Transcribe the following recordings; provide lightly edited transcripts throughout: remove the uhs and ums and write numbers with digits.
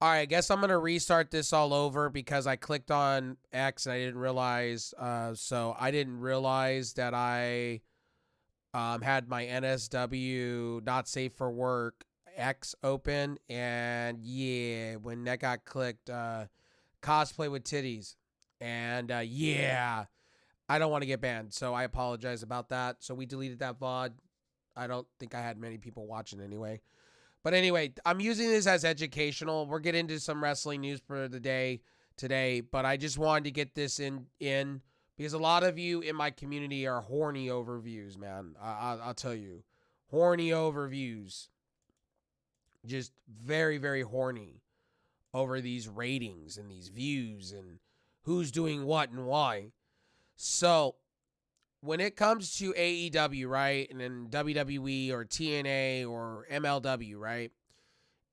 All right, I guess I'm gonna restart this all over because I clicked on X and I didn't realize. So I didn't realize that I had my NSW not safe for work X open, and yeah, when that got clicked, cosplay with titties, and yeah, I don't want to get banned, so I apologize about that. So we deleted that VOD. I don't think I had many people watching anyway. But anyway, I'm using this as educational. We're getting into some wrestling news for the day today, but I just wanted to get this in because a lot of you in my community are horny overviews, man. I'll tell you, horny overviews, just very very horny over these ratings and these views and who's doing what and why. So when it comes to AEW, right, and then WWE or TNA or MLW, right?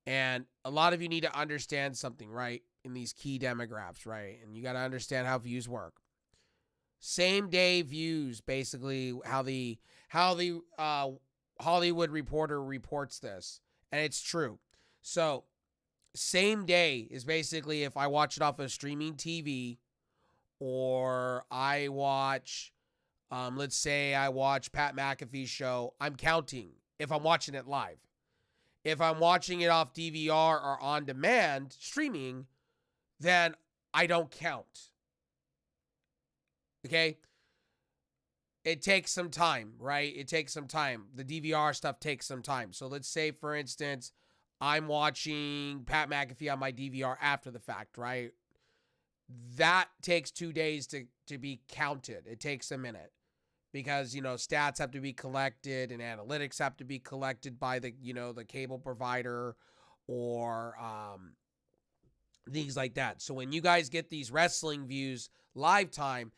And a lot of you need to understand something, right? In these key demographics, right? And you got to understand how views work. Same day views, basically, how the Hollywood Reporter reports this, and it's true. So same day is basically if I watch it off of streaming TV, or I watch, let's say I watch Pat McAfee's show. I'm counting if I'm watching it live. If I'm watching it off DVR or on demand streaming, then I don't count. Okay? It takes some time, right? It takes some time. The DVR stuff takes some time. So let's say, for instance, I'm watching Pat McAfee on my DVR after the fact, right? That takes 2 days to be counted. It takes a minute. Because, stats have to be collected and analytics have to be collected by the cable provider or things like that. So when you guys get these wrestling views live time,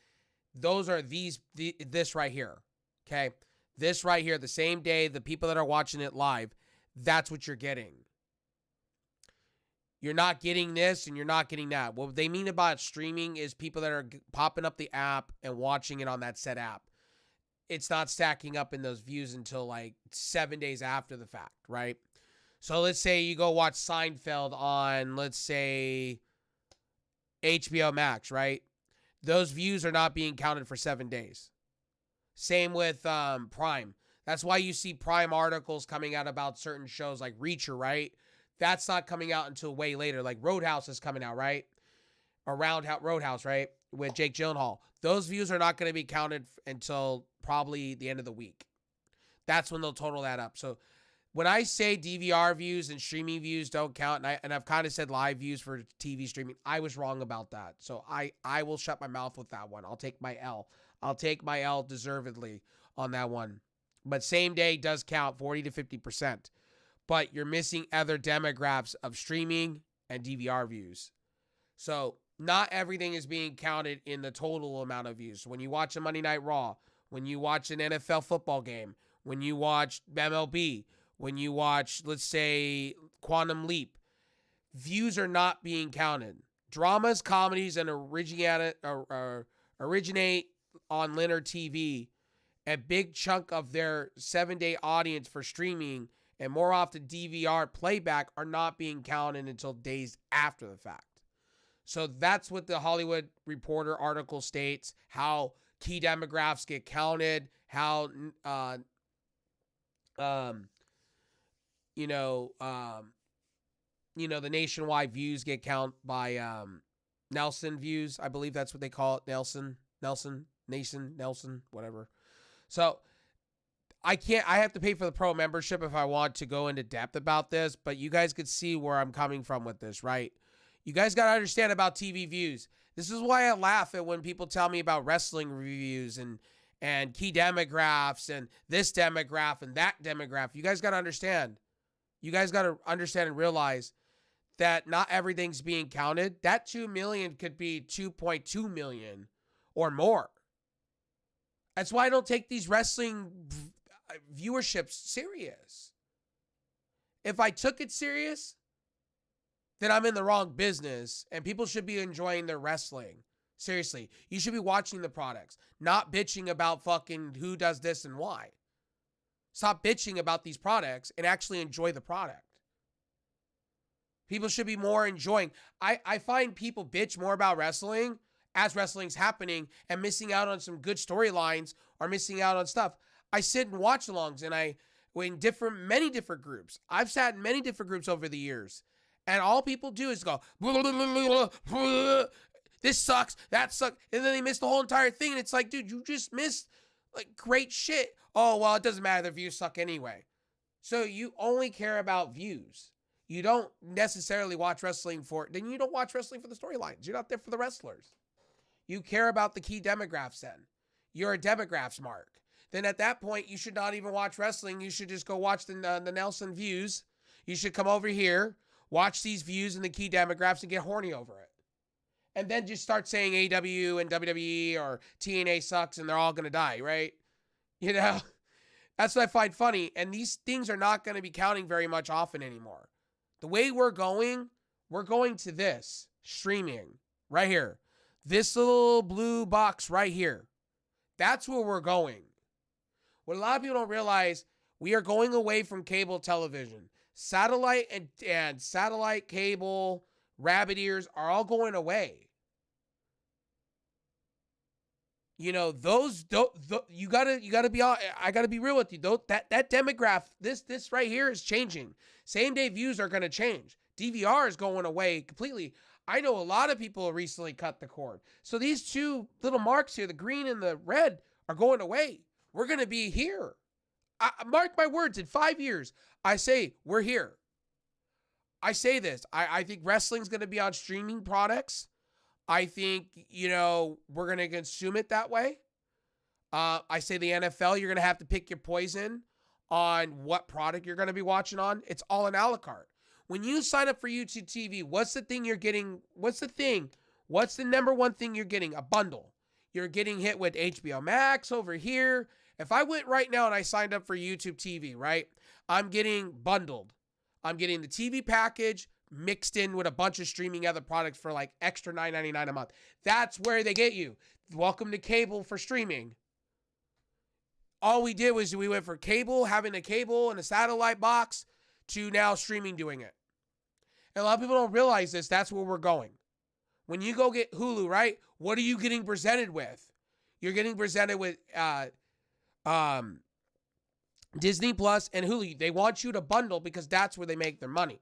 those are this right here. Okay. This right here, the same day, the people that are watching it live, that's what you're getting. You're not getting this and you're not getting that. What they mean about streaming is people that are popping up the app and watching it on that set app. It's not stacking up in those views until like 7 days after the fact, right? So let's say you go watch Seinfeld on, let's say, HBO Max, right? Those views are not being counted for 7 days. Same with Prime. That's why you see Prime articles coming out about certain shows like Reacher, right? That's not coming out until way later. Like Roadhouse is coming out, right? Or Roadhouse, right? With Jake Gyllenhaal. Those views are not going to be counted until probably the end of the week. That's when they'll total that up. So when I say DVR views and streaming views don't count, and I've kind of said live views for TV streaming, I was wrong about that. So I will shut my mouth with that one. I'll take my L. I'll take my L deservedly on that one. But same day does count 40 to 50%. But you're missing other demographics of streaming and DVR views. So not everything is being counted in the total amount of views. So when you watch a Monday Night Raw, when you watch an NFL football game, when you watch MLB, when you watch, let's say, Quantum Leap, views are not being counted. Dramas, comedies, and originate on linear TV. A big chunk of their 7-day audience for streaming and more often DVR playback are not being counted until days after the fact. So that's what the Hollywood Reporter article states, how key demographics get counted, how, the nationwide views get counted by Nelson views. I believe that's what they call it. Nelson, whatever. So I have to pay for the pro membership if I want to go into depth about this, but you guys could see where I'm coming from with this, right? You guys got to understand about TV views. This is why I laugh at when people tell me about wrestling reviews and key demographics and this demographic and that demographic. You guys got to understand. You guys got to understand and realize that not everything's being counted. That 2 million could be 2.2 million or more. That's why I don't take these wrestling viewerships serious. If I took it serious, then I'm in the wrong business and people should be enjoying their wrestling. Seriously, you should be watching the products, not bitching about fucking who does this and why. Stop bitching about these products and actually enjoy the product. People should be more enjoying. I find people bitch more about wrestling as wrestling's happening and missing out on some good storylines or missing out on stuff. I sit and watch alongs and many different groups. I've sat in many different groups over the years. And all people do is go, blah, blah, blah, blah, this sucks, that sucks. And then they miss the whole entire thing. And it's like, dude, you just missed like great shit. Oh, well, it doesn't matter. The views suck anyway. So you only care about views. You don't necessarily watch wrestling then you don't watch wrestling for the storylines. You're not there for the wrestlers. You care about the key demographics then. You're a demographics mark. Then at that point, you should not even watch wrestling. You should just go watch the Nelson views. You should come over here, watch these views and the key demographics and get horny over it. And then just start saying AEW and WWE or TNA sucks and they're all going to die, right? You know, that's what I find funny. And these things are not going to be counting very much often anymore. The way we're going to this streaming right here. This little blue box right here. That's where we're going. What a lot of people don't realize, we are going away from cable television. Satellite and satellite cable, rabbit ears are all going away. You know, you gotta be on. I gotta be real with you. That demographic, this right here is changing. Same day views are gonna change. DVR is going away completely. I know a lot of people recently cut the cord. So these two little marks here, the green and the red, are going away. We're gonna be here. Mark my words. In 5 years, I say we're here. I say this. I think wrestling's gonna be on streaming products. I think, you know, we're going to consume it that way. I say the NFL, you're going to have to pick your poison on what product you're going to be watching on. It's all an a la carte. When you sign up for YouTube TV, what's the thing you're getting? What's the number one thing you're getting? A bundle. You're getting hit with HBO Max over here. If I went right now and I signed up for YouTube TV, right? I'm getting bundled. I'm getting the TV package mixed in with a bunch of streaming other products for like extra $9.99 a month. That's where they get you. Welcome to cable for streaming. All we did was we went from cable, having a cable and a satellite box, to now streaming doing it. And a lot of people don't realize this. That's where we're going. When you go get Hulu, right? What are you getting presented with? You're getting presented with Disney Plus and Hulu. They want you to bundle because that's where they make their money.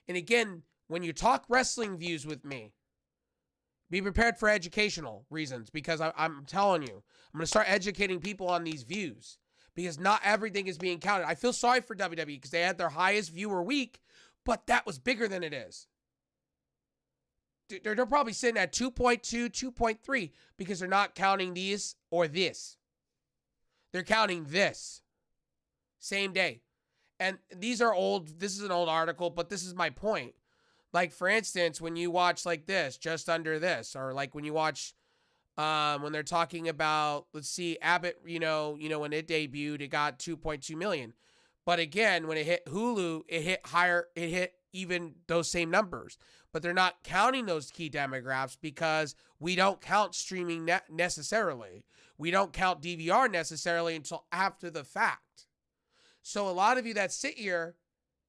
And again, when you talk wrestling views with me, be prepared for educational reasons, because I'm telling you, I'm going to start educating people on these views because not everything is being counted. I feel sorry for WWE because they had their highest viewer week, but that was bigger than it is. They're probably sitting at 2.2, 2.3 because they're not counting these or this. They're counting this. Same day. And these are old. This is an old article, but this is my point. Like, for instance, when you watch like this, just under this, or like when you watch, when they're talking about, let's see, Abbott, you know, when it debuted, it got 2.2 million. But again, when it hit Hulu, it hit higher, it hit even those same numbers. But they're not counting those key demographics because we don't count streaming necessarily. We don't count DVR necessarily until after the fact. So a lot of you that sit here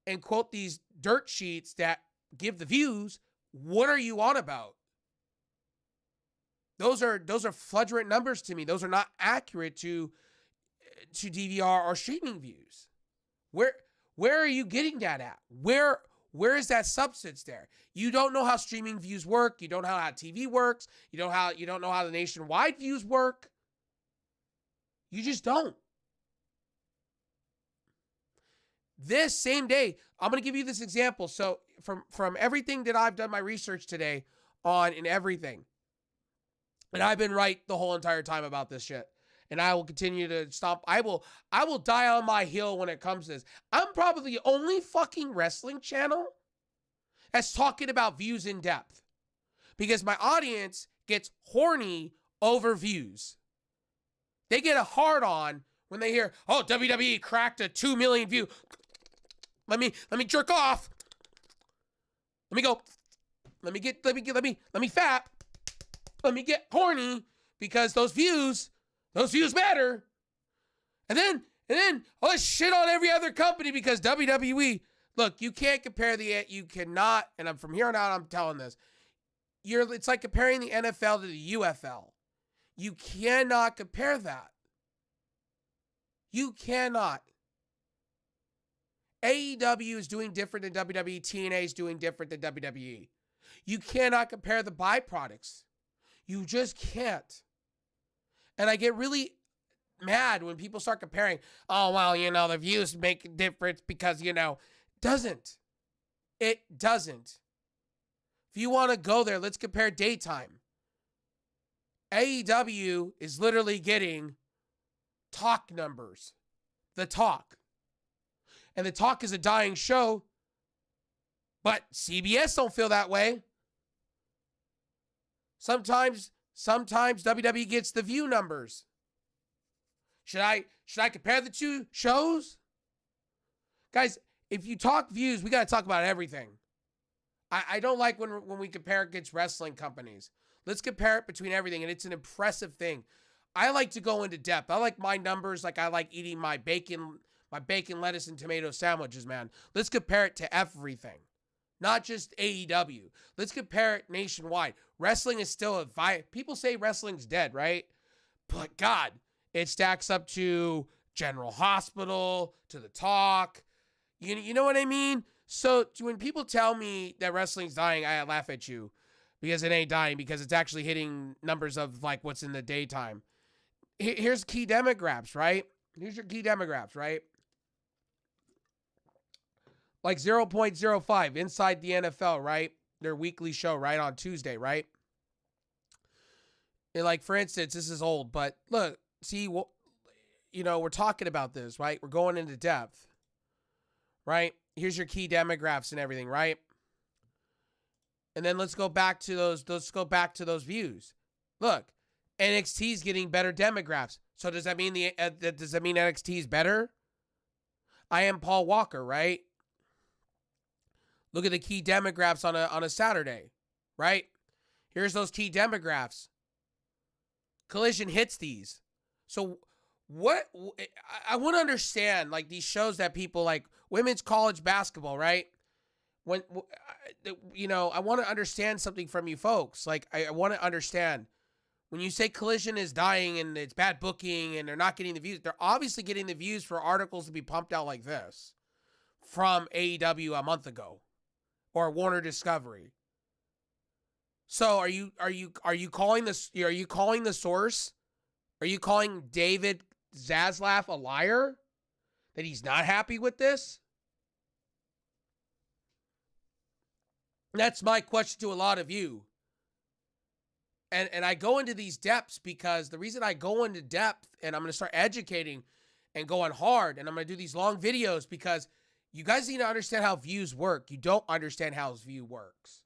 and quote these dirt sheets that give the views, what are you on about? Those are fluctuant numbers to me. Those are not accurate to DVR or streaming views. Where are you getting that at? Where is that substance there? You don't know how streaming views work. You don't know how TV works. You don't know how the nationwide views work. You just don't. This same day, I'm going to give you this example. So from everything that I've done my research today on and everything, and I've been right the whole entire time about this shit, and I will continue to stop. I will die on my hill when it comes to this. I'm probably the only fucking wrestling channel that's talking about views in depth, because my audience gets horny over views. They get a hard on when they hear, oh, WWE cracked a 2 million view. Let me jerk off. Let me go. Let me fat. Let me get horny because those views matter. And then let's shit on every other company because WWE, Look, you can't compare you cannot, and I'm from here on out, I'm telling this. It's like comparing the NFL to the UFL. You cannot compare that. You cannot. AEW is doing different than WWE. TNA is doing different than WWE. You cannot compare the byproducts. You just can't. And I get really mad when people start comparing. Oh, well, the views make a difference because, doesn't. It doesn't. If you want to go there, let's compare daytime. AEW is literally getting talk numbers. The talk. And the talk is a dying show. But CBS don't feel that way. Sometimes WWE gets the view numbers. Should I compare the two shows? Guys, if you talk views, we got to talk about everything. I don't like when we compare against wrestling companies. Let's compare it between everything, and it's an impressive thing. I like to go into depth. I like my numbers like I like eating my bacon, lettuce, and tomato sandwiches, man. Let's compare it to everything, not just AEW. Let's compare it nationwide. Wrestling is still people say wrestling's dead, right? But God, it stacks up to General Hospital, to the talk. You know what I mean? So when people tell me that wrestling's dying, I laugh at you because it ain't dying, because it's actually hitting numbers of like what's in the daytime. Here's key demographics, right? Here's your key demographics, right? Like 0.05 inside the NFL, right? Their weekly show, right? On Tuesday, right? And like, for instance, this is old, but look, see, we're talking about this, right? We're going into depth, right? Here's your key demographics and everything, right? And then let's go back to those views. Look, NXT is getting better demographics. So does that mean NXT is better? I am Paul Walker, right? Look at the key demographics on a Saturday, right? Here's those key demographics. Collision hits these. So what I want to understand, like these shows that people like, women's college basketball, right? I want to understand something from you folks. Like I want to understand when you say Collision is dying and it's bad booking and they're not getting the views. They're obviously getting the views for articles to be pumped out like this from AEW a month ago or Warner Discovery. So are you calling this? Are you calling the source? Are you calling David Zaslav a liar? That he's not happy with this? That's my question to a lot of you. And I go into these depths because the reason I go into depth and I'm going to start educating and going hard and I'm going to do these long videos because you guys need to understand how views work. You don't understand how view works.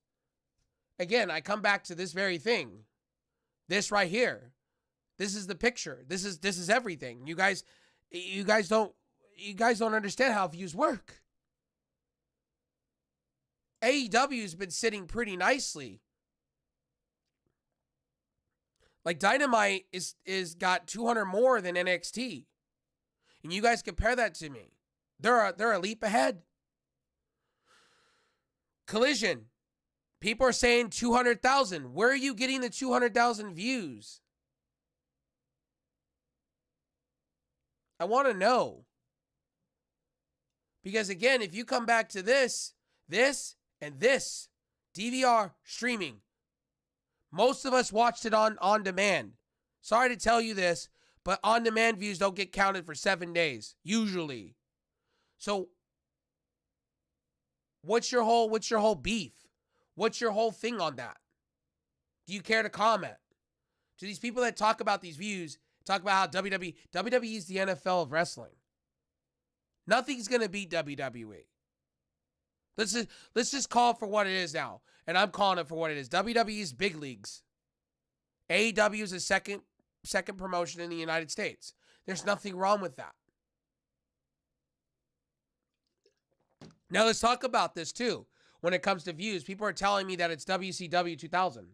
Again, I come back to this very thing. This right here. This is the picture. This is everything. You guys don't understand how views work. AEW's been sitting pretty nicely. Like Dynamite is got 200 more than NXT. And you guys compare that to me. They're a leap ahead. Collision. People are saying 200,000. Where are you getting the 200,000 views? I want to know. Because again, if you come back to this, and this, DVR streaming, most of us watched it on demand. Sorry to tell you this, but on-demand views don't get counted for 7 days, usually. So, what's your whole beef? What's your whole thing on that? Do you care to comment? To these people that talk about these views, talk about how WWE is the NFL of wrestling. Nothing's going to beat WWE. Let's just call it for what it is now. And I'm calling it for what it is. WWE is big leagues. AEW is a second promotion in the United States. There's nothing wrong with that. Now let's talk about this too. When it comes to views, people are telling me that it's WCW 2000.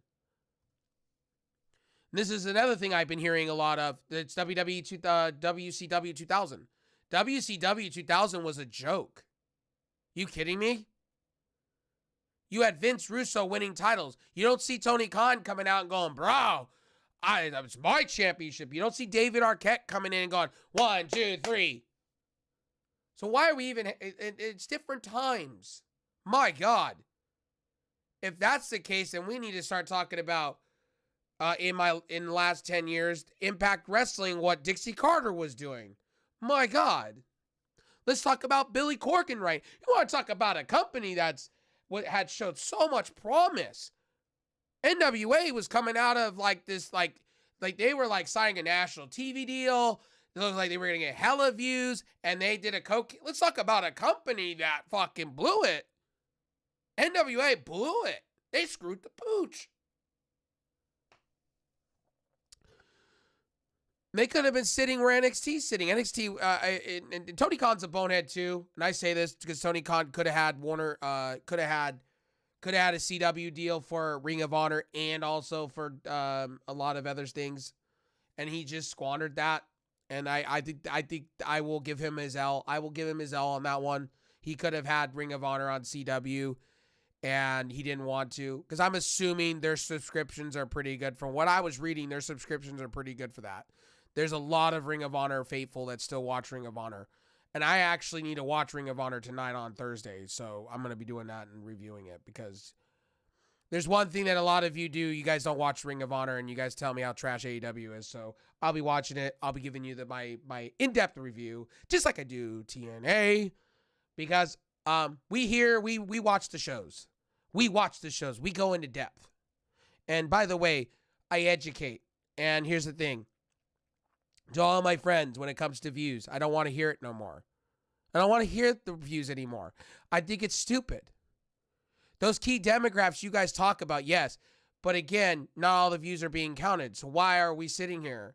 This is another thing I've been hearing a lot of. It's WCW 2000. WCW 2000 was a joke. You kidding me? You had Vince Russo winning titles. You don't see Tony Khan coming out and going, bro, it's my championship. You don't see David Arquette coming in and going, 1, 2, 3. So why are we even, it's different times. My God. If that's the case, then we need to start talking about, in the last 10 years, Impact Wrestling, what Dixie Carter was doing. My God. Let's talk about Billy Corgan, right? You want to talk about a company that's what had showed so much promise. NWA was coming out of like this, like they were like signing a national TV deal. It looked like they were going to get hella views, and they did a coke. Let's talk about a company that fucking blew it. NWA blew it. They screwed the pooch. They could have been sitting where NXT is sitting. NXT, and Tony Khan's a bonehead too. And I say this because Tony Khan could have had could have had a CW deal for Ring of Honor and also for a lot of other things, and he just squandered that. And I think I will give him his L. I will give him his L on that one. He could have had Ring of Honor on CW, and he didn't want to, because I'm assuming their subscriptions are pretty good. From what I was reading, their subscriptions are pretty good for that. There's a lot of Ring of Honor faithful that still watch Ring of Honor. And I actually need to watch Ring of Honor tonight on Thursday. So I'm going to be doing that and reviewing it, because there's one thing that a lot of you do. You guys don't watch Ring of Honor, and you guys tell me how trash AEW is. So I'll be watching it. I'll be giving you my in-depth review, just like I do TNA, because we watch the shows. We watch the shows. We go into depth. And by the way, I educate. And here's the thing. To all my friends, when it comes to views, I don't want to hear it no more. I don't want to hear the views anymore. I think it's stupid. Those key demographics you guys talk about, yes. But again, not all the views are being counted. So why are we sitting here?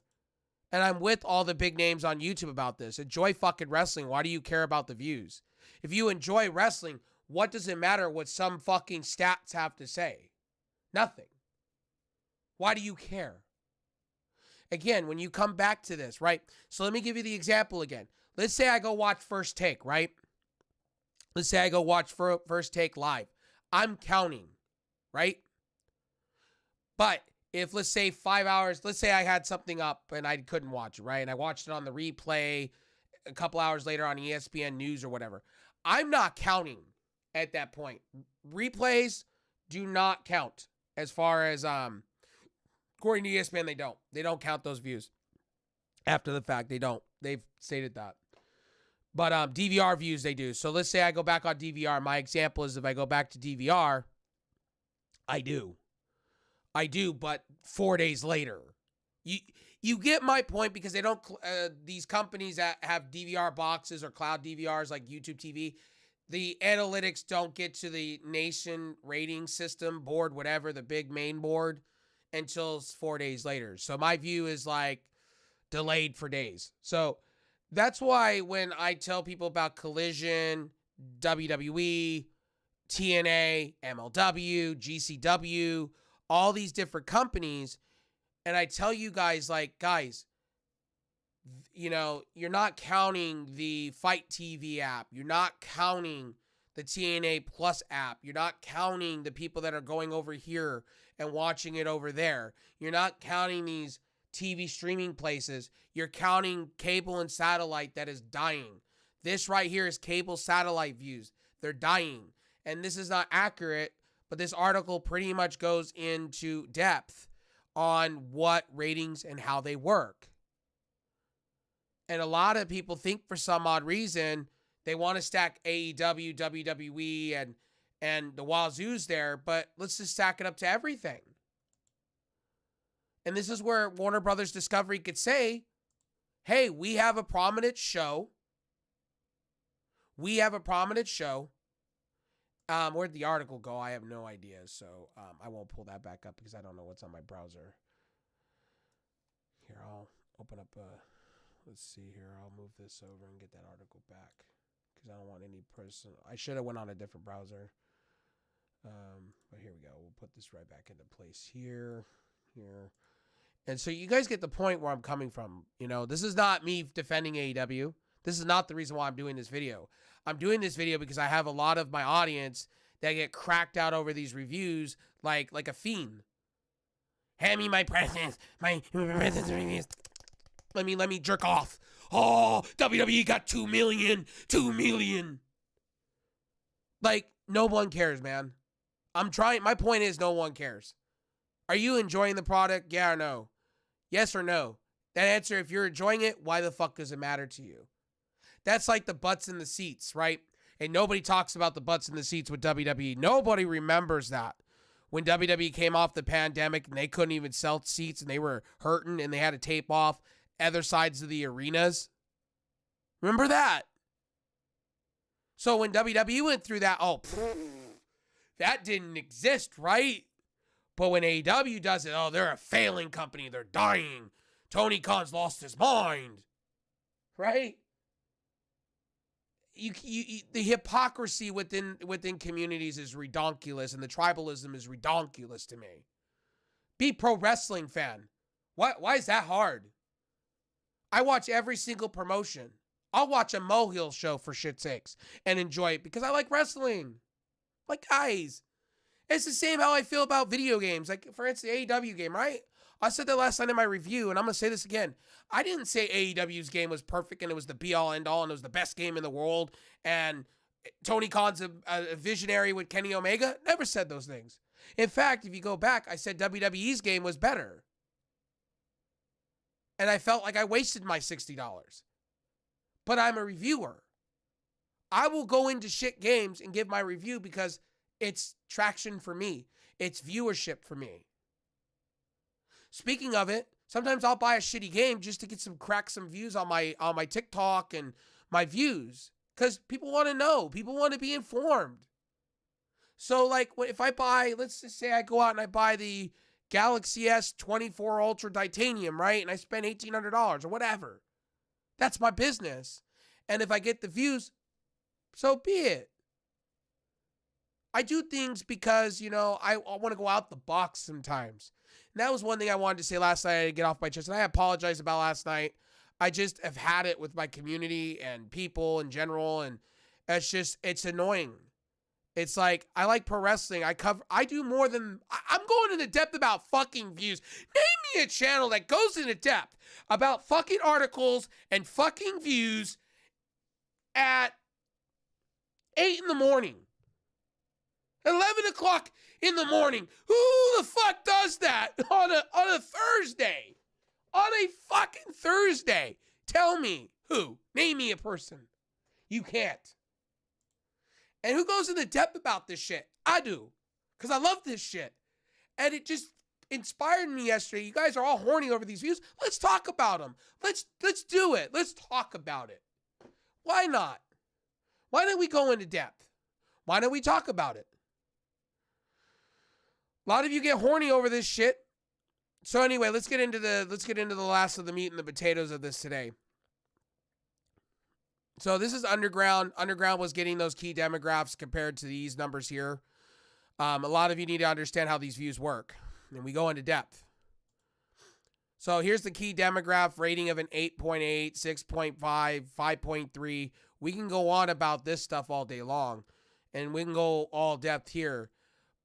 And I'm with all the big names on YouTube about this. Enjoy fucking wrestling. Why do you care about the views? If you enjoy wrestling, what does it matter what some fucking stats have to say? Nothing. Why do you care? Again, when you come back to this, right? So let me give you the example again. Let's say I go watch First Take, right? Let's say I go watch First Take live. I'm counting, right? But if, let's say 5 hours, let's say I had something up and I couldn't watch it, right? And I watched it on the replay a couple hours later on ESPN News or whatever. I'm not counting at that point. Replays do not count as far as, according to ESPN, they don't. They don't count those views. After the fact, they don't. They've stated that. But DVR views, they do. So let's say I go back on DVR. My example is if I go back to DVR, I do. But 4 days later. You get my point, because they don't, these companies that have DVR boxes or cloud DVRs like YouTube TV, the analytics don't get to the nation rating system board, whatever, the big main board, until 4 days later. So my view is like delayed for days. So that's why when I tell people about Collision, WWE, TNA, MLW, GCW, all these different companies, and I tell you guys, like, guys, you know, you're not counting the Fight TV app. You're not counting the TNA Plus app. You're not counting the people that are going over here and watching it over there. You're not counting these TV streaming places. You're counting cable and satellite that is dying. This right here is cable satellite views. They're dying. And this is not accurate, but this article pretty much goes into depth on what ratings and how they work. And a lot of people think for some odd reason they want to stack AEW, WWE, and the Wazoo's there, but let's just stack it up to everything. And this is where Warner Brothers Discovery could say, hey, we have a prominent show. Where'd the article go? I have no idea. So I won't pull that back up because I don't know what's on my browser. Here, I'll open up let's see here. I'll move this over and get that article back because I don't want any personal. I should have went on a different browser. But here we go. We'll put this right back into place here. And so you guys get the point where I'm coming from. You know, this is not me defending AEW. This is not the reason why I'm doing this video. I'm doing this video because I have a lot of my audience that get cracked out over these reviews like a fiend. Hand me my presents, my presents reviews. Let me jerk off. Oh, WWE got 2 million. Like, no one cares, man. I'm trying. My point is, no one cares. Are you enjoying the product? Yeah or no? Yes or no? That answer, if you're enjoying it, why the fuck does it matter to you? That's like the butts in the seats, right? And nobody talks about the butts in the seats with WWE. Nobody remembers that. When WWE came off the pandemic and they couldn't even sell seats and they were hurting and they had to tape off other sides of the arenas. Remember that? So when WWE went through that, that didn't exist, right? But when AEW does it, they're a failing company. They're dying. Tony Khan's lost his mind. Right? The hypocrisy within communities is redonkulous, and the tribalism is redonkulous to me. Be pro wrestling fan. Why is that hard? I watch every single promotion. I'll watch a Mohill show for shit's sakes and enjoy it because I like wrestling. Like, guys, it's the same how I feel about video games. Like, for instance, the AEW game, right? I said that last night in my review, and I'm going to say this again. I didn't say AEW's game was perfect and it was the be-all, end-all, and it was the best game in the world, and Tony Khan's a visionary with Kenny Omega. Never said those things. In fact, if you go back, I said WWE's game was better. And I felt like I wasted my $60. But I'm a reviewer. I will go into shit games and give my review because it's traction for me. It's viewership for me. Speaking of it, sometimes I'll buy a shitty game just to get some views on my TikTok and my views. Because people want to know. People want to be informed. So, like, if I buy, let's just say I go out and I buy the Galaxy S24 Ultra Titanium, right? And I spend $1,800 or whatever. That's my business. And if I get the views, so be it. I do things because, I want to go out the box sometimes. And that was one thing I wanted to say last night to get off my chest. And I apologize about last night. I just have had it with my community and people in general. And it's annoying. It's like, I like pro wrestling. I do more than, I'm going into depth about fucking views. Name me a channel that goes into depth about fucking articles and fucking views at 8 in the morning. 11 o'clock in the morning. Who the fuck does that on a Thursday? On a fucking Thursday. Tell me who. Name me a person. You can't. And who goes into depth about this shit? I do. Because I love this shit. And it just inspired me yesterday. You guys are all horny over these views. Let's talk about them. Let's do it. Let's talk about it. Why not? Why don't we go into depth? Why don't we talk about it? A lot of you get horny over this shit. So anyway, let's get into the last of the meat and the potatoes of this today. So this is Underground. Underground was getting those key demographics compared to these numbers here. A lot of you need to understand how these views work. And we go into depth. So here's the key demographic rating of an 8.8, 6.5, 5.3. We can go on about this stuff all day long. And we can go all depth here.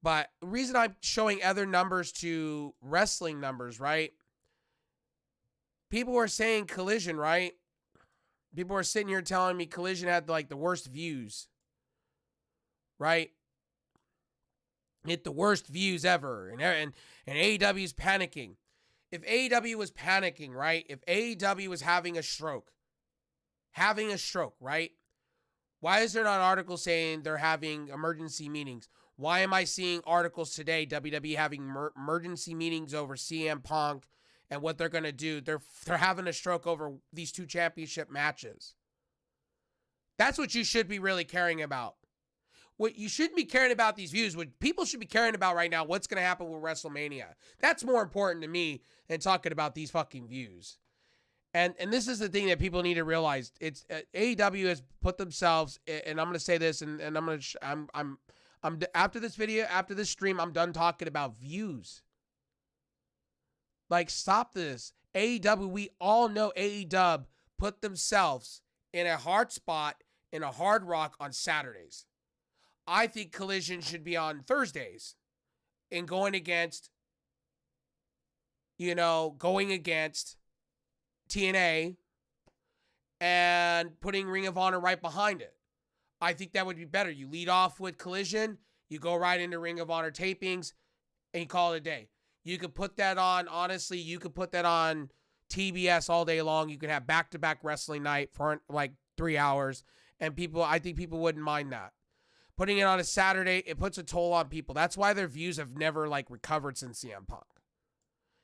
But the reason I'm showing other numbers to wrestling numbers, right? People are saying Collision, right? People are sitting here telling me Collision had like the worst views, right? Hit the worst views ever, and AEW's panicking. If AEW was panicking, right? If AEW was having a stroke, right? Why is there not articles saying they're having emergency meetings? Why am I seeing articles today, WWE having emergency meetings over CM Punk and what they're going to do? They're having a stroke over these two championship matches. That's what you should be really caring about. What you shouldn't be caring about these views. What people should be caring about right now, what's going to happen with WrestleMania. That's more important to me than talking about these fucking views. And this is the thing that people need to realize. It's AEW has put themselves, and I'm going to say this, and I'm going to, I'm after this video, after this stream, I'm done talking about views. Like, stop this. AEW, we all know AEW put themselves in a hard spot in a Hard Rock on Saturdays. I think Collision should be on Thursdays and going against TNA and putting Ring of Honor right behind it. I think that would be better. You lead off with Collision, you go right into Ring of Honor tapings, and you call it a day. You could put that on, honestly, you could put that on TBS all day long. You could have back-to-back wrestling night for like 3 hours, and I think people wouldn't mind that. Putting it on a Saturday, it puts a toll on people. That's why their views have never like recovered since CM Punk.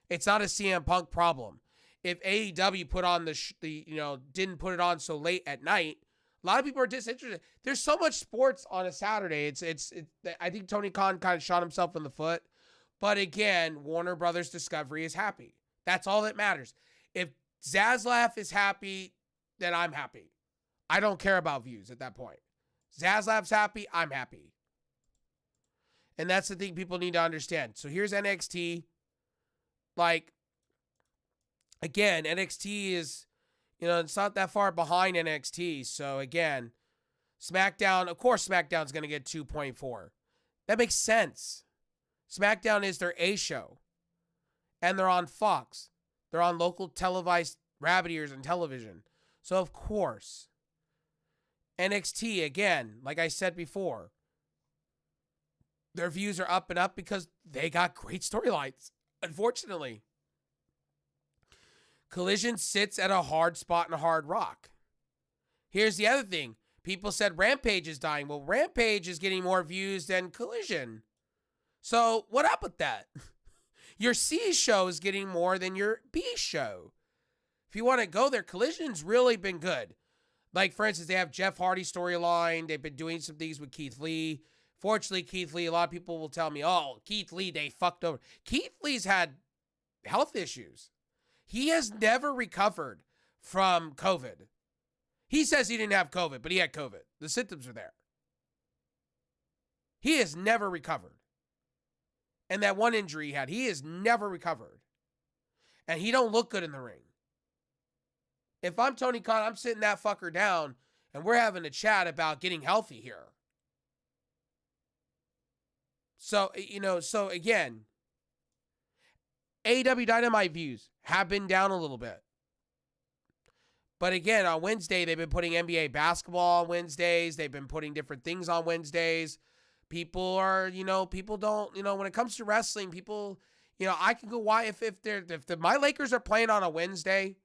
It's not a CM Punk problem. If AEW put on didn't put it on so late at night, a lot of people are disinterested. There's so much sports on a Saturday. I think Tony Khan kind of shot himself in the foot. But again, Warner Brothers Discovery is happy. That's all that matters. If Zaslav is happy, then I'm happy. I don't care about views at that point. Zaslav's happy, I'm happy. And that's the thing people need to understand. So here's NXT. Like, again, NXT is, it's not that far behind NXT. So again, SmackDown, of course SmackDown's going to get 2.4. That makes sense. SmackDown is their A show. And they're on Fox. They're on local televised rabbit ears and television. So of course, NXT, again, like I said before, their views are up and up because they got great storylines, unfortunately. Collision sits at a hard spot in a Hard Rock. Here's the other thing. People said Rampage is dying. Well, Rampage is getting more views than Collision. So what up with that? Your C show is getting more than your B show. If you want to go there, Collision's really been good. Like, for instance, they have Jeff Hardy storyline. They've been doing some things with Keith Lee. Fortunately, Keith Lee, a lot of people will tell me, oh, Keith Lee, they fucked over. Keith Lee's had health issues. He has never recovered from COVID. He says he didn't have COVID, but he had COVID. The symptoms are there. He has never recovered. And that one injury he has never recovered. And he don't look good in the ring. If I'm Tony Khan, I'm sitting that fucker down and we're having a chat about getting healthy here. So, again, AEW Dynamite views have been down a little bit. But again, on Wednesday, they've been putting NBA basketball on Wednesdays. They've been putting different things on Wednesdays. People are, people don't, when it comes to wrestling, people, I can go, why, if my Lakers are playing on a Wednesday,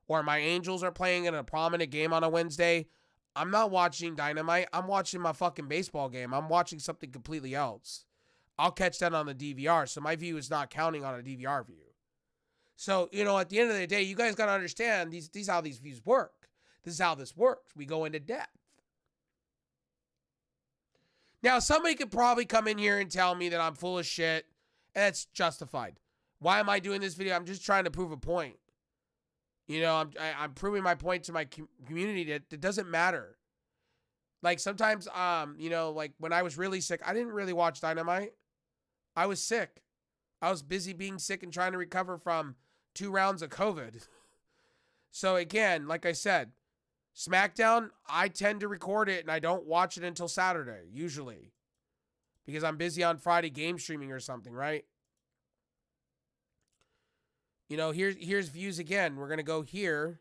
or my Angels are playing in a prominent game on a Wednesday, I'm not watching Dynamite. I'm watching my fucking baseball game. I'm watching something completely else. I'll catch that on the DVR, so my view is not counting on a DVR view. So, at the end of the day, you guys got to understand these how these views work. This is how this works. We go into depth. Now, somebody could probably come in here and tell me that I'm full of shit, and that's justified. Why am I doing this video? I'm just trying to prove a point. I'm proving my point to my community that it doesn't matter. Like sometimes, like when I was really sick, I didn't really watch Dynamite. I was sick. I was busy being sick and trying to recover from 2 rounds of COVID. So again, like I said, SmackDown, I tend to record it and I don't watch it until Saturday, usually. Because I'm busy on Friday game streaming or something, right? Here's views again. We're going to go here.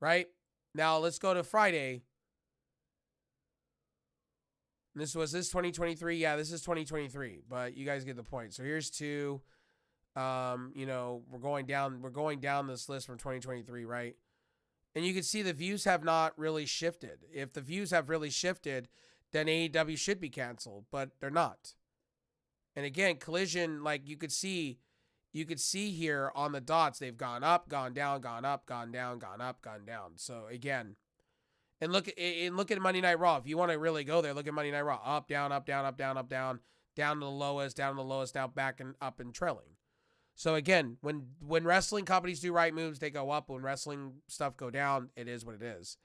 Right? Now, let's go to Friday. Was this 2023? Yeah, this is 2023. But you guys get the point. So here's 2. We're going down this list from 2023, right? And you can see the views have not really shifted. If the views have really shifted, then AEW should be canceled, but they're not. And again, Collision, like you could see here on the dots, they've gone up, gone down, gone up, gone down, gone up, gone down. So again, and look at Monday Night Raw. If you want to really go there, look at Monday Night Raw. Up, down, up, down, up, down, up, down, down to the lowest, now back and up and trailing. So again, when wrestling companies do right moves, they go up. When wrestling stuff go down, it is what it is.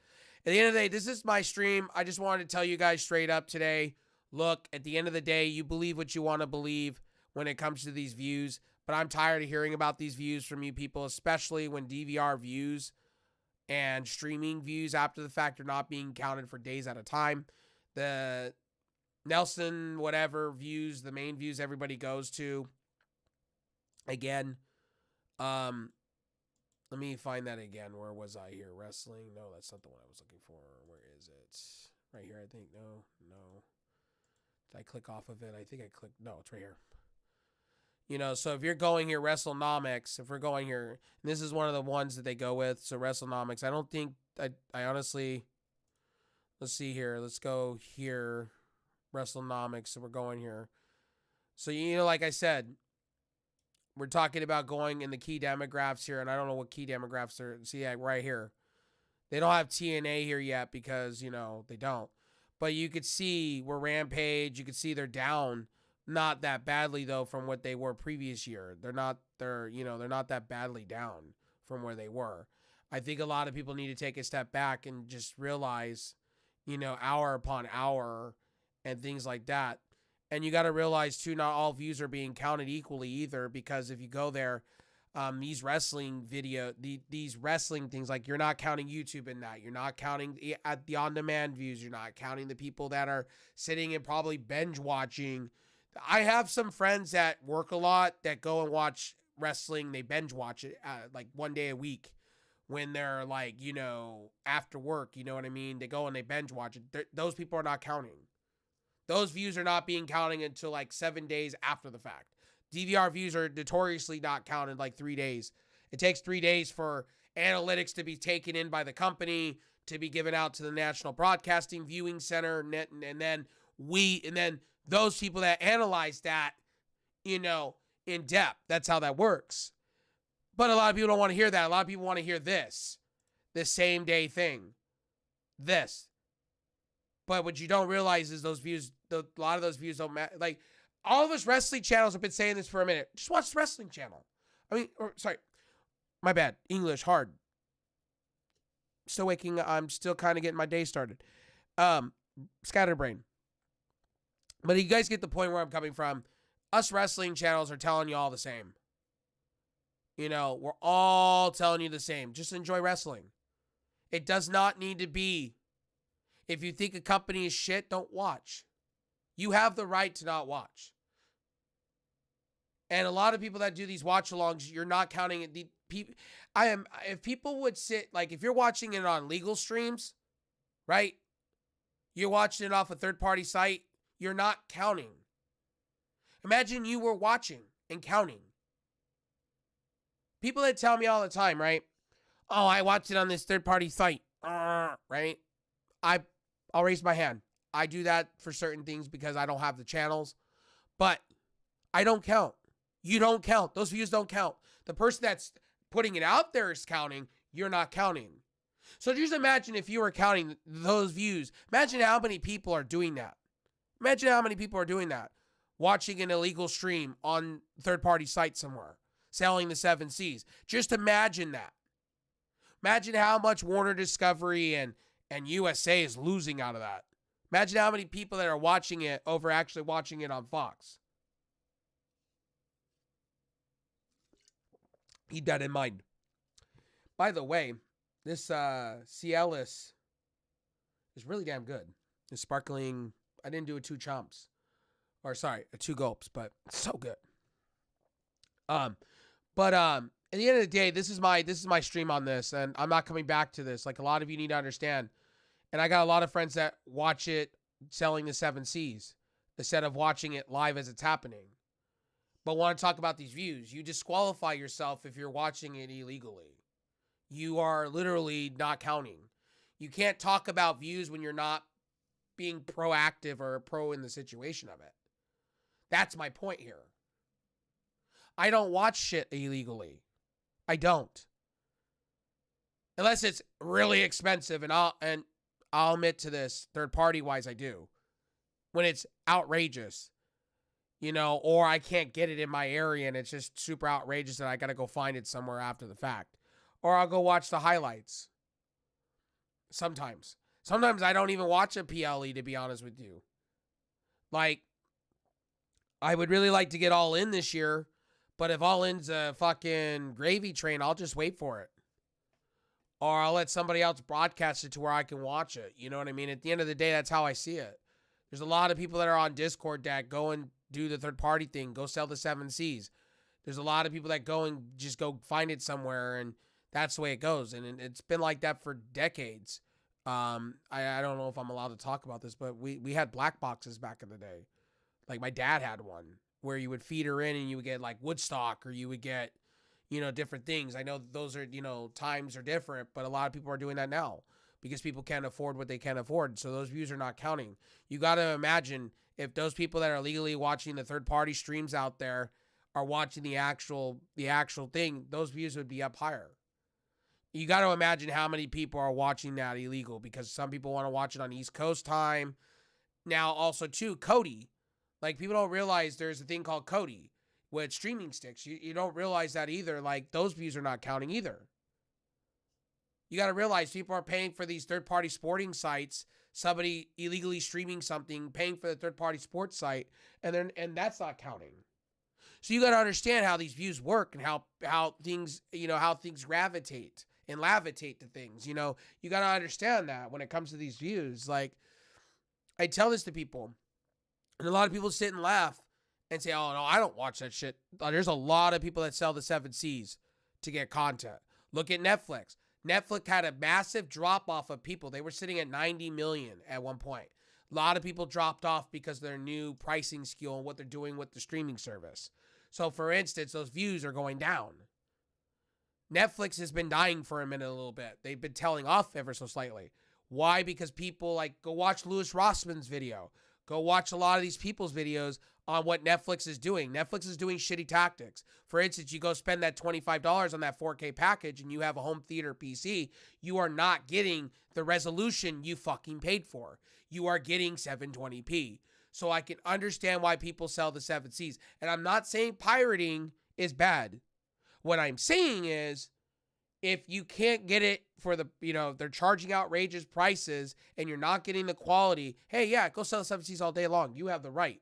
At the end of the day, this is my stream. I just wanted to tell you guys straight up today, look, at the end of the day, you believe what you want to believe when it comes to these views. But I'm tired of hearing about these views from you people, especially when DVR views and streaming views after the fact are not being counted for days at a time. The Nelson whatever views, the main views everybody goes to. Again, let me find that again. Where was I here? Wrestling? No, that's not the one I was looking for. Where is it? Right here, I think. No. Did I click off of it? I think I clicked. No, it's right here. You know, so if you're going here, WrestleNomics, if we're going here, and this is one of the ones that they go with, so WrestleNomics, I don't think, I honestly, let's see here. Let's go here. WrestleNomics, so we're going here. So, you know, like I said, we're talking about going in the key demographics here, and I don't know what key demographics are. See, yeah, right here. They don't have TNA here yet because, you know, they don't. But you could see where Rampage, you could see they're down. Not that badly, though, from what they were previous year. They're not that badly down from where they were. I think a lot of people need to take a step back and just realize, you know, hour upon hour and things like that. And you got to realize, too, not all views are being counted equally either, because if you go there, these wrestling these wrestling things, like you're not counting YouTube in that. You're not counting at the on-demand views. You're not counting the people that are sitting and probably binge watching. I have some friends that work a lot that go and watch wrestling. They binge watch it like one day a week when they're like, you know, after work. You know what I mean? They go and they binge watch it. Those people are not counting. Those views are not being counted until like 7 days after the fact. DVR views are notoriously not counted like 3 days. It takes 3 days for analytics to be taken in by the company, to be given out to the National Broadcasting Viewing Center, and then those people that analyze that, you know, in depth. That's how that works. But a lot of people don't want to hear that. A lot of people want to hear this same day thing. This. But what you don't realize is those views, a lot of those views don't matter. Like, all of us wrestling channels have been saying this for a minute. Just watch the wrestling channel. Sorry. My bad. English, hard. Still waking up. I'm still kind of getting my day started. Scatterbrain. But you guys get the point where I'm coming from. Us wrestling channels are telling you all the same. You know, we're all telling you the same. Just enjoy wrestling. It does not need to be. If you think a company is shit, don't watch. You have the right to not watch. And a lot of people that do these watch-alongs, you're not counting it. If people would sit, like if you're watching it on legal streams, right? You're watching it off a third-party site, you're not counting. Imagine you were watching and counting. People that tell me all the time, right? Oh, I watched it on this third-party site, right? I'll raise my hand. I do that for certain things because I don't have the channels, but I don't count. You don't count. Those views don't count. The person that's putting it out there is counting. You're not counting. So just imagine if you were counting those views. Imagine how many people are doing that. Imagine how many people are doing that. Watching an illegal stream on third-party site somewhere. Selling the 7 Cs. Just imagine that. Imagine how much Warner Discovery and USA is losing out of that. Imagine how many people that are watching it over actually watching it on Fox. Keep that in mind. By the way, this Cialis is really damn good. It's sparkling. I didn't do a 2 chomps. Or sorry, a 2 gulps, but it's so good. But at the end of the day, this is my stream on this, and I'm not coming back to this. Like, a lot of you need to understand. And I got a lot of friends that watch it selling the 7 Cs instead of watching it live as it's happening. But want to talk about these views. You disqualify yourself if you're watching it illegally. You are literally not counting. You can't talk about views when you're not being proactive or pro in the situation of it. That's my point here. I don't watch shit illegally. I don't. Unless it's really expensive, and I'll admit to this, third party wise, I do. When it's outrageous, you know, or I can't get it in my area and it's just super outrageous and I got to go find it somewhere after the fact. Or I'll go watch the highlights. Sometimes. Sometimes I don't even watch a PLE, to be honest with you. Like, I would really like to get All In this year, but if All In's a fucking gravy train, I'll just wait for it. or I'll let somebody else broadcast it to where I can watch it. You know what I mean? At the end of the day, that's how I see it. There's a lot of people that are on Discord that go and do the third party thing, go sell the 7Cs. There's a lot of people that go and just go find it somewhere, and that's the way it goes. And it's been like that for decades. I don't know if I'm allowed to talk about this, but we had black boxes back in the day. Like my dad had one where you would feed her in and you would get like Woodstock, or you would get, different things. I know those are, times are different, but a lot of people are doing that now because people can't afford what they can afford. So those views are not counting. You got to imagine if those people that are legally watching the third party streams out there are watching the actual thing, those views would be up higher. You got to imagine how many people are watching that illegal, because some people want to watch it on East Coast time. Now also too, Cody. Like, people don't realize there's a thing called Cody with streaming sticks. You don't realize that either. Like, those views are not counting either. You got to realize people are paying for these third-party sporting sites, somebody illegally streaming something, paying for the third-party sports site, and that's not counting. So you got to understand how these views work and how things, how things gravitate and levitate to things. You got to understand that when it comes to these views. Like, I tell this to people, and a lot of people sit and laugh and say, oh, no, I don't watch that shit. There's a lot of people that sell the 7Cs to get content. Look at Netflix. Netflix had a massive drop-off of people. They were sitting at 90 million at one point. A lot of people dropped off because of their new pricing skill and what they're doing with the streaming service. So, for instance, those views are going down. Netflix has been dying for a minute a little bit. They've been tailing off ever so slightly. Why? Because people, go watch Louis Rossman's video. Go watch a lot of these people's videos on what Netflix is doing. Netflix is doing shitty tactics. For instance, you go spend that $25 on that 4K package and you have a home theater PC, you are not getting the resolution you fucking paid for. You are getting 720p. So I can understand why people sell the 7Cs. And I'm not saying pirating is bad. What I'm saying is, if you can't get it for the, they're charging outrageous prices and you're not getting the quality, hey, yeah, go sell the 7Cs all day long. You have the right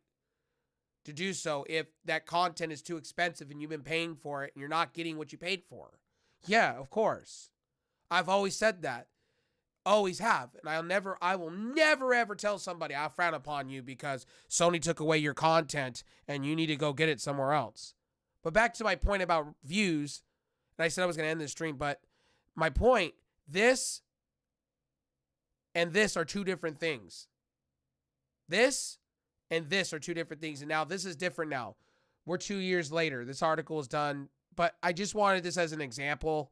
to do so if that content is too expensive and you've been paying for it and you're not getting what you paid for. Yeah, of course. I've always said that. Always have. And I will never ever tell somebody I frown upon you because Sony took away your content and you need to go get it somewhere else. But back to my point about views, and I said I was going to end this stream, but my point, this and this are two different things. This and this are two different things. And now this is different now. We're 2 years later. This article is done, but I just wanted this as an example.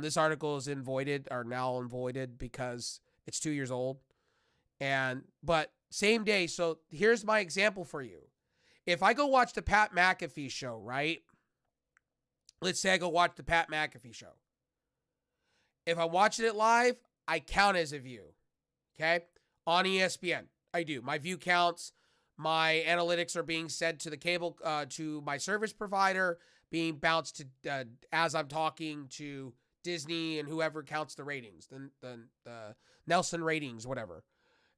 This article is now voided because it's 2 years old. But same day. So here's my example for you. If I go watch the Pat McAfee show, right? Let's say I go watch the Pat McAfee show. If I'm watching it live, I count as a view. Okay? On ESPN, I do. My view counts. My analytics are being sent to the cable, to my service provider, being bounced to, as I'm talking to Disney and whoever counts the ratings, the Nelson ratings, whatever.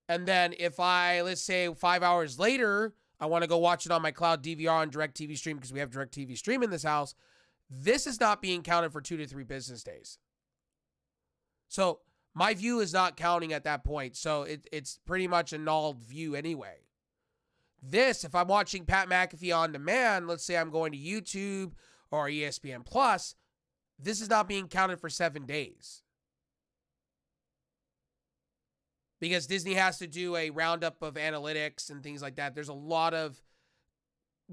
And then if let's say 5 hours later, I want to go watch it on my cloud DVR on DirecTV Stream because we have DirecTV Stream in this house, this is not being counted for 2 to 3 business days. So my view is not counting at that point. So it's pretty much a null view anyway. This, if I'm watching Pat McAfee on demand, let's say I'm going to YouTube or ESPN Plus, this is not being counted for 7 days. Because Disney has to do a roundup of analytics and things like that. There's a lot of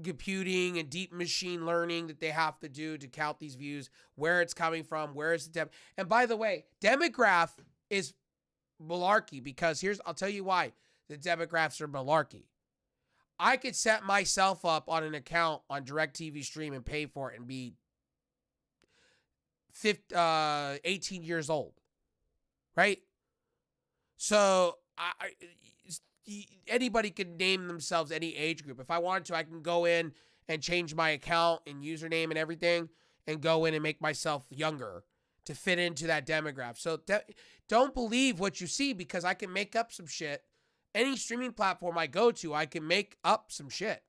computing and deep machine learning that they have to do to count these views, where it's coming from, where is the and by the way, demograph is malarkey, because I'll tell you why the demographs are malarkey. I could set myself up on an account on DirecTV Stream and pay for it and be 18 years old, right? So anybody can name themselves any age group. If I wanted to, I can go in and change my account and username and everything and go in and make myself younger to fit into that demographic. So don't believe what you see, because I can make up some shit. Any streaming platform I go to, I can make up some shit.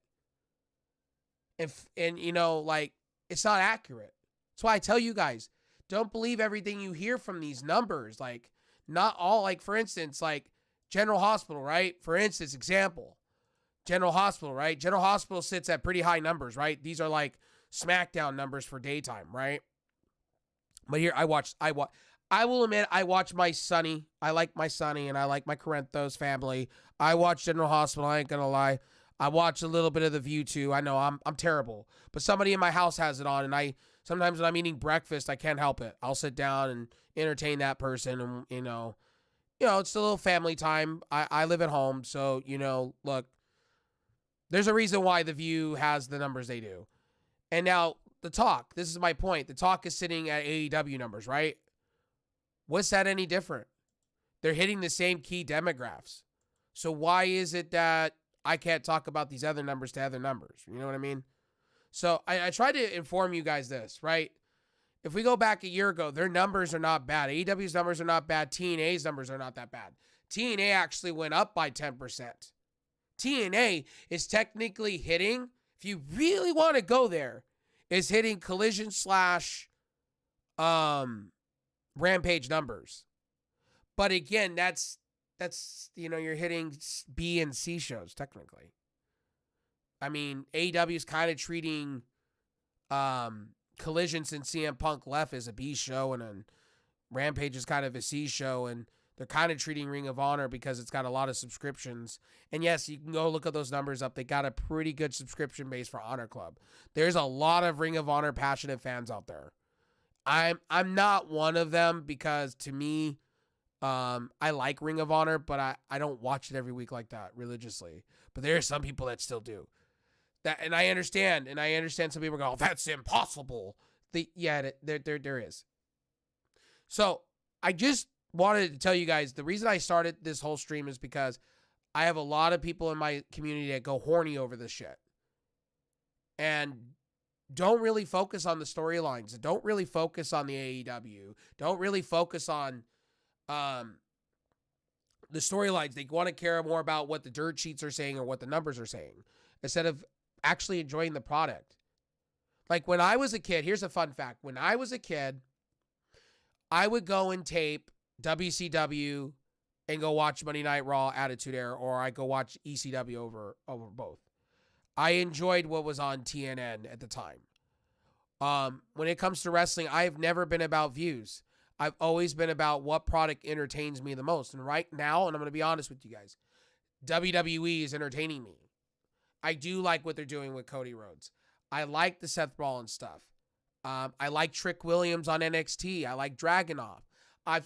And it's not accurate. That's why I tell you guys, Don't believe everything you hear from these numbers. Like, not all, like, for instance, like, General Hospital, right? For instance, example, General Hospital, right? General Hospital sits at pretty high numbers, right? These are like SmackDown numbers for daytime, right? But here, I will admit, I watch my Sonny. I like my Sonny, and I like my Corinthos family. I watch General Hospital. I ain't gonna lie. I watch a little bit of The View too. I know I'm terrible, but somebody in my house has it on, and I sometimes when I'm eating breakfast, I can't help it. I'll sit down and entertain that person, and it's a little family time. I live at home, so look, there's a reason why The View has the numbers they do. And now the talk. This is my point. The talk is sitting at AEW numbers, right? What's that any different? They're hitting the same key demographics. So why is it that I can't talk about these other numbers to other numbers? You know what I mean? So I tried to inform you guys this, right? If we go back a year ago, their numbers are not bad. AEW's numbers are not bad. TNA's numbers are not that bad. TNA actually went up by 10%. TNA is technically hitting, if you really want to go there, is hitting Collision / Rampage numbers. But again, that's you're hitting B and C shows technically. I mean, AEW is kind of treating Collision since CM Punk left as a B show, and then Rampage is kind of a C show, and they're kind of treating Ring of Honor because it's got a lot of subscriptions. And yes, you can go look at those numbers up. They got a pretty good subscription base for Honor Club. There's a lot of Ring of Honor passionate fans out there. I'm not one of them because to me, I like Ring of Honor, but I don't watch it every week like that religiously. But there are some people that still do. And I understand some people go, oh, that's impossible. There is. So I just wanted to tell you guys, the reason I started this whole stream is because I have a lot of people in my community that go horny over this shit. And don't really focus on the storylines. Don't really focus on the AEW. Don't really focus on the storylines. They want to care more about what the dirt sheets are saying or what the numbers are saying instead of actually enjoying the product. Like when I was a kid, here's a fun fact. When I was a kid, I would go and tape WCW and go watch Monday Night Raw, Attitude Era, or I go watch ECW over both. I enjoyed what was on TNN at the time. When it comes to wrestling, I have never been about views. I've always been about what product entertains me the most. And right now, and I'm going to be honest with you guys, WWE is entertaining me. I do like what they're doing with Cody Rhodes. I like the Seth Rollins stuff. I like Trick Williams on NXT. I like Dragunov. I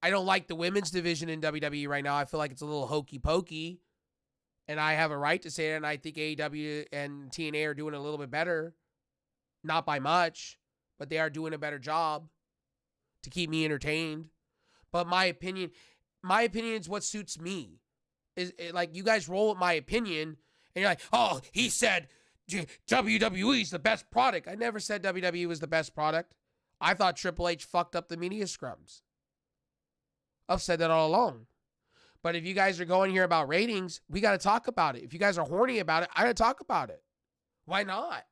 don't like the women's division in WWE right now. I feel like it's a little hokey pokey, and I have a right to say it. And I think AEW and TNA are doing a little bit better, not by much, but they are doing a better job to keep me entertained. But my opinion is what suits me. Is like you guys roll with my opinion, and you're like, oh, he said WWE is the best product. I never said WWE was the best product. I thought Triple H fucked up the media scrums. I've said that all along. But if you guys are going here about ratings, we got to talk about it. If you guys are horny about it, I got to talk about it. Why not?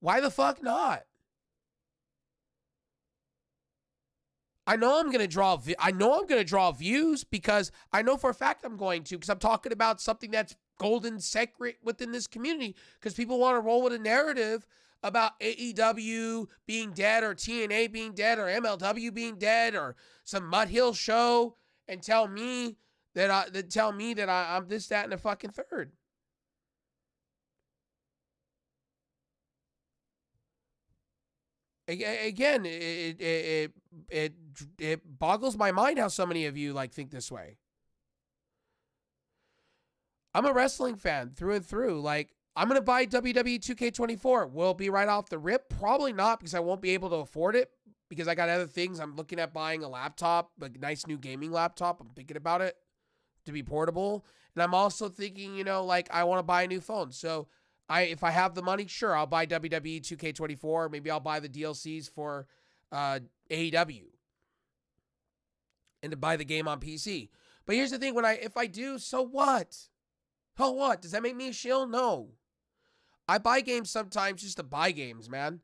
Why the fuck not? I know I'm going to draw views because I know for a fact I'm going to, because I'm talking about something that's golden sacred within this community, because people want to roll with a narrative about AEW being dead or TNA being dead or MLW being dead or some Mud Hill show and tell me that I'm this, that, and the fucking third. Again, it boggles my mind how so many of you think this way. I'm a wrestling fan through and through. I'm going to buy WWE 2K24. Will it be right off the rip? Probably not, because I won't be able to afford it, because I got other things. I'm looking at buying a laptop, a nice new gaming laptop. I'm thinking about it to be portable. And I'm also thinking, I want to buy a new phone. So if I have the money, sure, I'll buy WWE 2K24. Maybe I'll buy the DLCs for AEW and to buy the game on PC. But here's the thing: if I do, so what? Oh, what? Does that make me a shill? No. I buy games sometimes just to buy games, man.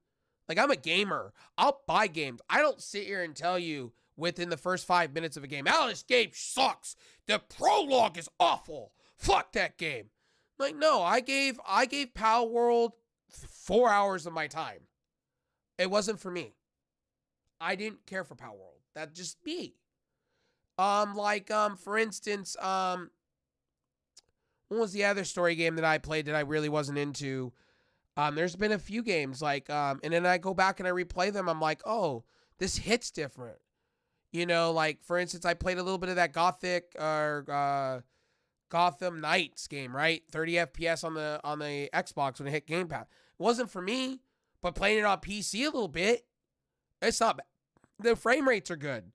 Like, I'm a gamer. I'll buy games. I don't sit here and tell you within the first 5 minutes of a game, oh, this game sucks. The prologue is awful. Fuck that game. Like, no, I gave Power World 4 hours of my time. It wasn't for me. I didn't care for Power World. That's just me. For instance, what was the other story game that I played that I really wasn't into? There's been a few games and then I go back and I replay them. I'm like, oh, this hits different. You know, like for instance, I played a little bit of that Gotham Knights game, right? 30 FPS on the Xbox when it hit Game Pass. It wasn't for me, but playing it on PC a little bit, it's not bad. The frame rates are good.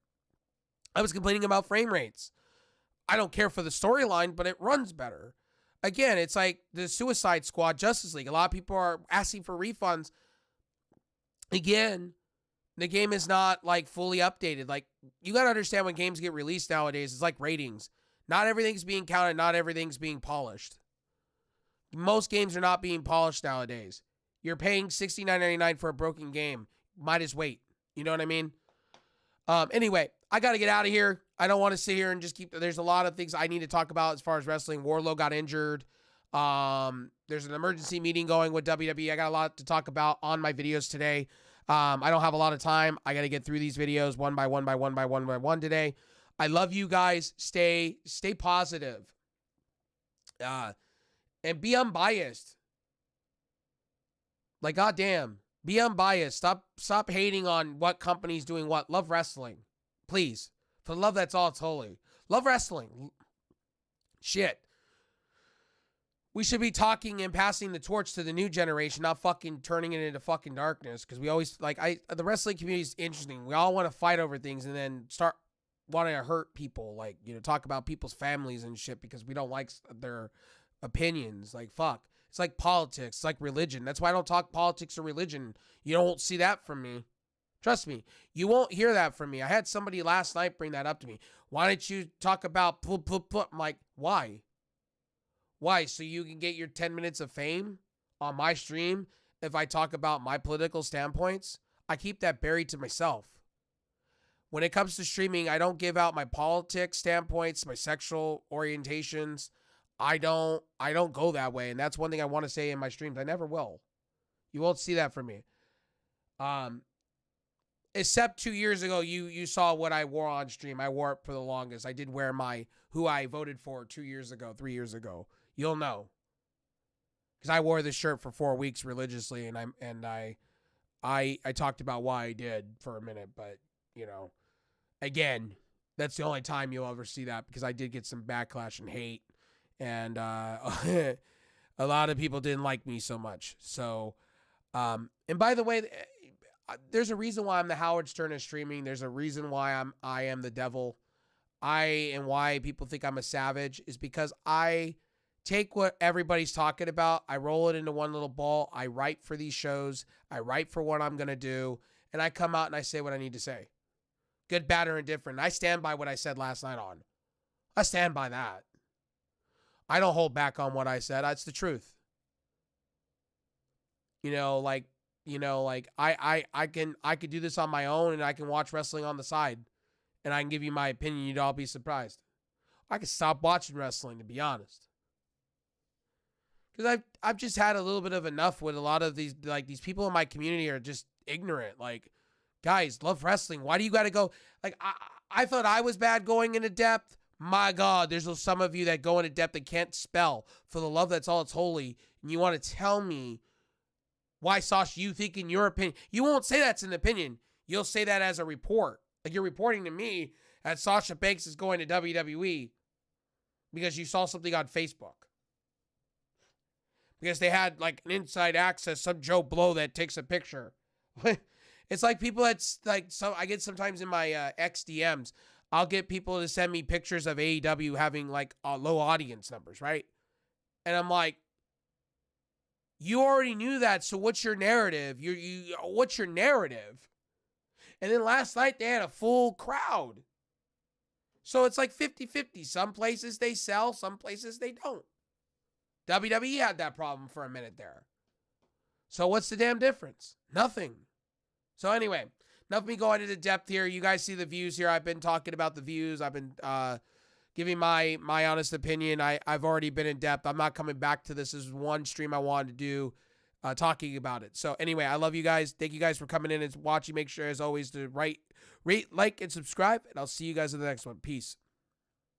I was complaining about frame rates. I don't care for the storyline, but it runs better. Again, it's like the Suicide Squad Justice League. A lot of people are asking for refunds. Again, the game is not like fully updated. Like, you got to understand when games get released nowadays, it's like ratings. Not everything's being counted. Not everything's being polished. Most games are not being polished nowadays. You're paying $69.99 for a broken game. Might as wait. You know what I mean? Anyway, I got to get out of here. I don't want to sit here and just there's a lot of things I need to talk about as far as wrestling. Wardlow got injured. There's an emergency meeting going with WWE. I got a lot to talk about on my videos today. I don't have a lot of time. I got to get through these videos one by one today. I love you guys. Stay positive. And be unbiased. Like, goddamn. Be unbiased. Stop hating on what company's doing what. Love wrestling. Please. For the love that's all it's holy. Love wrestling. Shit. We should be talking and passing the torch to the new generation, not fucking turning it into fucking darkness. Because we always, the wrestling community is interesting. We all want to fight over things and then start wanting to hurt people. Like, talk about people's families and shit because we don't like their opinions. Like, fuck. It's like politics. It's like religion. That's why I don't talk politics or religion. You don't see that from me. Trust me. You won't hear that from me. I had somebody last night bring that up to me. Why don't you talk about I'm like, why? Why? So you can get your 10 minutes of fame on my stream if I talk about my political standpoints? I keep that buried to myself. When it comes to streaming, I don't give out my politics standpoints, my sexual orientations. I don't go that way, and that's one thing I want to say in my streams. I never will. You won't see that from me. Except 2 years ago, you saw what I wore on stream. I wore it for the longest. I did wear who I voted for 2 years ago, 3 years ago. You'll know. Because I wore this shirt for 4 weeks religiously, and I talked about why I did for a minute, but, again, that's the only time you'll ever see that because I did get some backlash and hate. And a lot of people didn't like me so much. So, and by the way, there's a reason why I'm the Howard Stern of streaming. There's a reason why I am the devil. And why people think I'm a savage is because I take what everybody's talking about. I roll it into one little ball. I write for these shows. I write for what I'm going to do. And I come out and I say what I need to say. Good, bad, or indifferent. I stand by what I said last night on. I stand by that. I don't hold back on what I said. That's the truth. I could do this on my own and I can watch wrestling on the side and I can give you my opinion. You'd all be surprised. I could stop watching wrestling, to be honest. Because I've just had a little bit of enough with a lot of these people in my community are just ignorant. Like, guys, love wrestling. Why do you got to go? Like, I thought I was bad going into depth. My God, there's some of you that go into depth and can't spell. For the love that's all it's holy. And you want to tell me why, Sasha, you think in your opinion. You won't say that's an opinion. You'll say that as a report. Like, you're reporting to me that Sasha Banks is going to WWE because you saw something on Facebook. Because they had like an inside access, some Joe Blow that takes a picture. It's like people that's like, so I get sometimes in my XDMs, I'll get people to send me pictures of AEW having like low audience numbers, right? And I'm like, you already knew that, so what's your narrative? What's your narrative? And then last night they had a full crowd. So it's like 50-50. Some places they sell, some places they don't. WWE had that problem for a minute there. So what's the damn difference? Nothing. So anyway, enough of me going into depth here. You guys see the views here. I've been talking about the views. I've been giving my honest opinion. I've already been in depth. I'm not coming back to this. This is one stream I wanted to do talking about it. So anyway, I love you guys. Thank you guys for coming in and watching. Make sure, as always, to rate, like, and subscribe. And I'll see you guys in the next one. Peace.